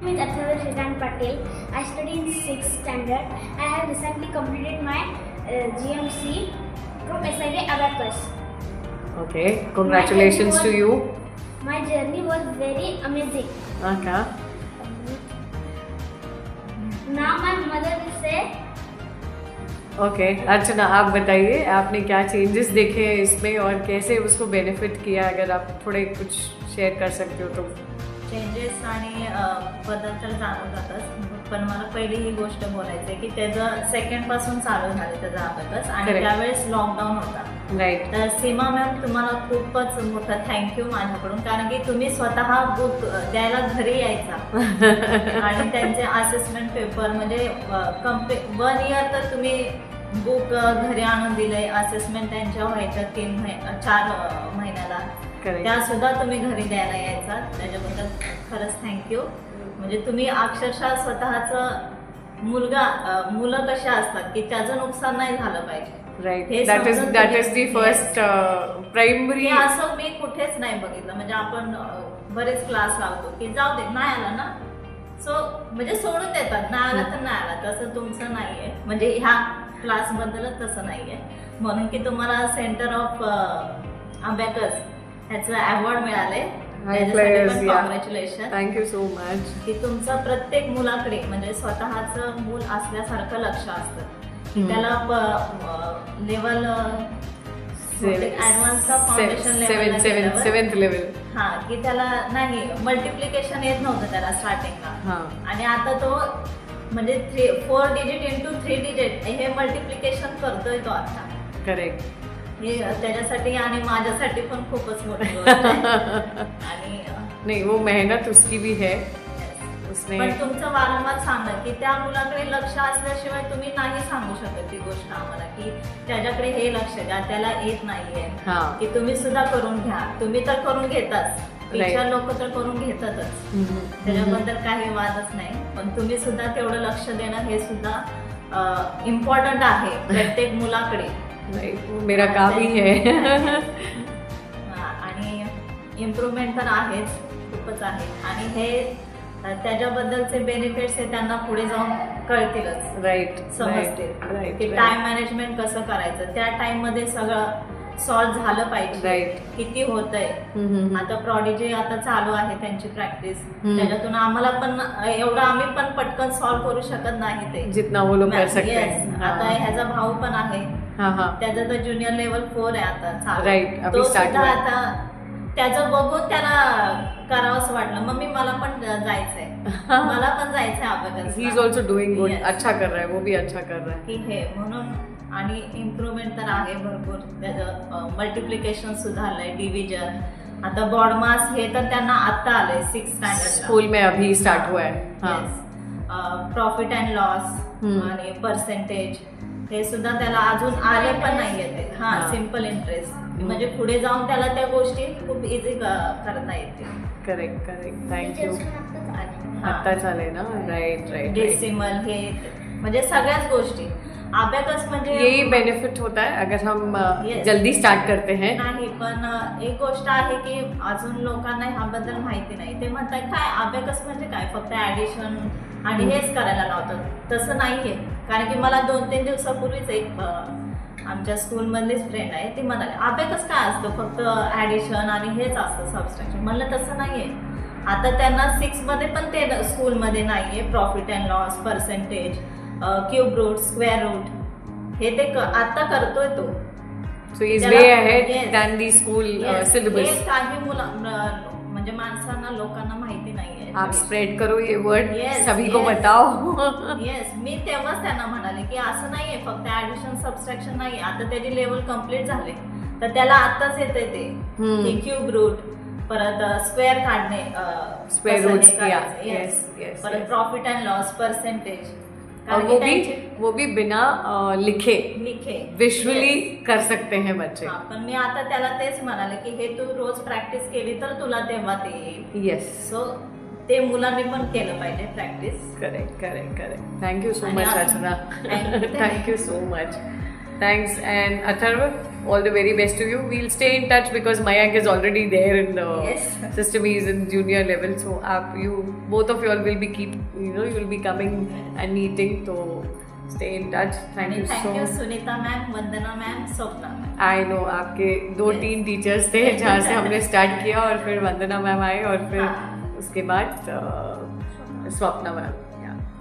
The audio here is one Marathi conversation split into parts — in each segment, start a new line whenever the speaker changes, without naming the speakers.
My name is Athava Shrikant Patel. I study in 6th standard. I have recently completed my GMC from SID Abacus.
Okay, congratulations to you.
My journey was very amazing.
Okay.
Now my mother will say,
okay Archana, आप बताइए आपने क्या चेंजेस देखे हैं इसमें और कैसे उसको बेनिफिट किया, अगर आप थोडे कुछ शेअर कर सकते हो तो.
चेंजेस आणि बदल तर जाणवतातच, पण मला पहिली ही गोष्ट बोलायची आहे की त्याचं सेकंडपासून चालू झाले त्याचा अभ्यास आणि
Correct.
त्यावेळेस लॉकडाऊन होता.
राईट.
तर सीमा मॅम तुम्हाला खूपच मोठा थँक्यू माझ्याकडून, कारण की तुम्ही स्वतः बुक द्यायला घरी यायचा आणि त्यांचे असेसमेंट पेपर म्हणजे 1 इयर तर तुम्ही बुक घरी आणून दिले. असेसमेंट त्यांच्या व्हायच्या 4 महिन्याला,
करेक्ट.
त्या सुद्धा तुम्ही घरी द्यायला यायचा. त्याच्याबद्दल खरंच थँक्यू. म्हणजे तुम्ही अक्षरशः स्वतःचं मुलं कशी असतात की त्याचं नुकसान नाही झालं पाहिजे.
Right. That is the first primary.
असं मी कुठेच नाही बघितलं. म्हणजे आपण बरेच क्लास लावतो की जाऊ दे, नाही आला ना सो म्हणजे सोडून देतात, नाही आला तर नाही आला. तसं तुमचं नाहीये, म्हणजे ह्या क्लास बद्दलच तसं नाहीये. म्हणून की तुम्हाला सेंटर ऑफ अबॅकस ह्याचं अवॉर्ड मिळाले. कॉंग्रॅच्युलेशन.
Thank you so much.
की तुमचं प्रत्येक मुलाकडे म्हणजे स्वतःचं मूल असल्यासारखं लक्ष असतं की त्याला लेवल ॲडव्हान्स का फाउंडेशन
सेवन्थ लेवल.
हा, की त्याला नाही मल्टिप्लिकेशन येत नव्हतं त्याला स्टार्टिंगला, आणि आता तो म्हणजे 4 डिजिट इंटू 3 डिजिट हे मल्टिप्लिकेशन करतोय तो आता.
करेक्ट.
हे त्याच्यासाठी आणि माझ्यासाठी पण खूपच मोठी गोष्ट आहे. आणि
नहीं, वो मेहनत उसकी भी है. उसने
पण तुमचं वारंवार सांगा की त्या मुलाकडे लक्ष असल्याशिवाय तुम्ही नाही सांगू शकत ती गोष्ट आम्हाला की त्याच्याकडे हे लक्ष द्या, त्याला येत नाहीये की तुम्ही सुद्धा करून घ्या. तुम्ही तर करून घेताच, टीचर लोक तर करून घेतातच, त्याच्याबद्दल काही वादच नाही. पण तुम्ही सुद्धा तेवढं लक्ष देणं हे सुद्धा इम्पॉर्टंट आहे प्रत्येक मुलाकडे.
मेरा काम ही है.
आणि इम्प्रूव्हमेंट तर आहेच, खूपच आहे. आणि हे त्याच्याबद्दलचे बेनिफिट्स हे त्यांना पुढे जाऊन कळतीलच.
राईट.
समजतील की टाइम मॅनेजमेंट कसं करायचं, त्या टाइम मध्ये सगळं सॉल्व्ह झालं पाहिजे.
राईट.
किती होतंय. आता प्रॉडिजी आता चालू आहे त्यांची प्रॅक्टिस, त्याच्यातून आम्हाला पण एवढं आम्ही पण पटकन सॉल्व्ह करू शकत नाही ते
जितना वो लोग कर सकते हैं.
आता ह्याचा भाऊ पण आहे, त्याचा तर ज्युनियर लेवल 4 आहे आता चालू.
राईट.
तो सुद्धा आता त्याचं बघून त्याला करावंसं वाटलं, मम्मी मला पण जायचंय, मला पण जायचंय अभ्यास.
He is also doing good. अच्छा कर रहा है, वो भी अच्छा कर रहा है.
की हे म्हणून आणि इम्प्रूव्हमेंट तर आहे भरपूर. त्याचं मल्टिप्लिकेशन सुधारलंय, डिव्हिजन, आता बॉड मास हे तर त्यांना आता आलंय 6th स्टँडर्ड
स्कूल में अभी स्टार्ट हुआ है.
प्रॉफिट अँड लॉस आणि पर्सेंटेज हे सुद्धा त्याला अजून आले पण नाहीये ते. सिम्पल इंटरेस्ट म्हणजे पुढे जाऊन त्याला त्या गोष्टी खूप इझी करता येते.
करेक्ट. थँक्यू. आत्ताच आले ना. राईट.
डेसिमल हे म्हणजे सगळ्याच गोष्टी अबॅकस म्हणजे
यही बेनिफिट होता है अगर हम जल्दी स्टार्ट करते हैं.
नाही, पण एक गोष्ट आहे की अजून लोकांना ह्याबद्दल माहिती नाही. ते म्हणतात काय अबॅकस म्हणजे काय, फक्त ऍडिशन आणि हेच करायला लावतात. तसं नाहीये. कारण की मला 2-3 दिवसापूर्वीच एक आमच्या स्कूलमधलीच फ्रेंड आहे, ती म्हणाली अबॅकस काय असतं, फक्त ऍडिशन आणि हेच असतं सबस्ट्रॅक्शन. म्हणलं तसं नाहीये. आता त्यांना 6 मध्ये पण ते स्कूलमध्ये नाहीये. Profit and loss, percentage, cube root, square root हे ते आता करतोय तो.
So is way ahead than the school syllabus.
काही म्हणजे माणसांना लोकांना माहिती नाहीये.
आप स्प्रेड करो ये वर्ड, सभी को बताओ.
येस, मी तेव्हाच त्यांना म्हणाले की असं नाहीये, फक्त ऍडिशन सबस्ट्रॅक्शन नाही. आता त्याची लेवल कम्प्लीट झाले तर त्याला आताच येते ते क्यूब रूट, परत स्क्वेअर काढणे,
स्क्वेअर रूट,
परत प्रॉफिट अँड लॉस, पर्सेंटेज,
और वो भी बिना लिखे विजुअली कर सकते हैं बच्चे.
पण मी आता त्याला तेच म्हणाले की हे तू रोज प्रॅक्टिस केली तर तुला तेव्हा ते येईल.
येस.
सो ते मुलांनी पण केलं पाहिजे practice.
Correct. Thank you so much Archana. Thank you so much. Thanks. And Atharva, all the very best to you. We'll stay in touch because Mayank is already there in the
Yes.
system. He's in junior level, so both of you all will be you'll be coming and meeting. So stay in touch. Thank you
thank
so
you
much.
Sunita ma'am, Vandana ma'am, Swapna ma'am.
I know आपके 2-3 टीचर्स थे जहाँ से हमने स्टार्ट किया और फिर वंदना मैम आए और फिर
हाँ.
उसके बाद Swapna ma'am.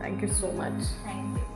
Thank you so much.
Thank you.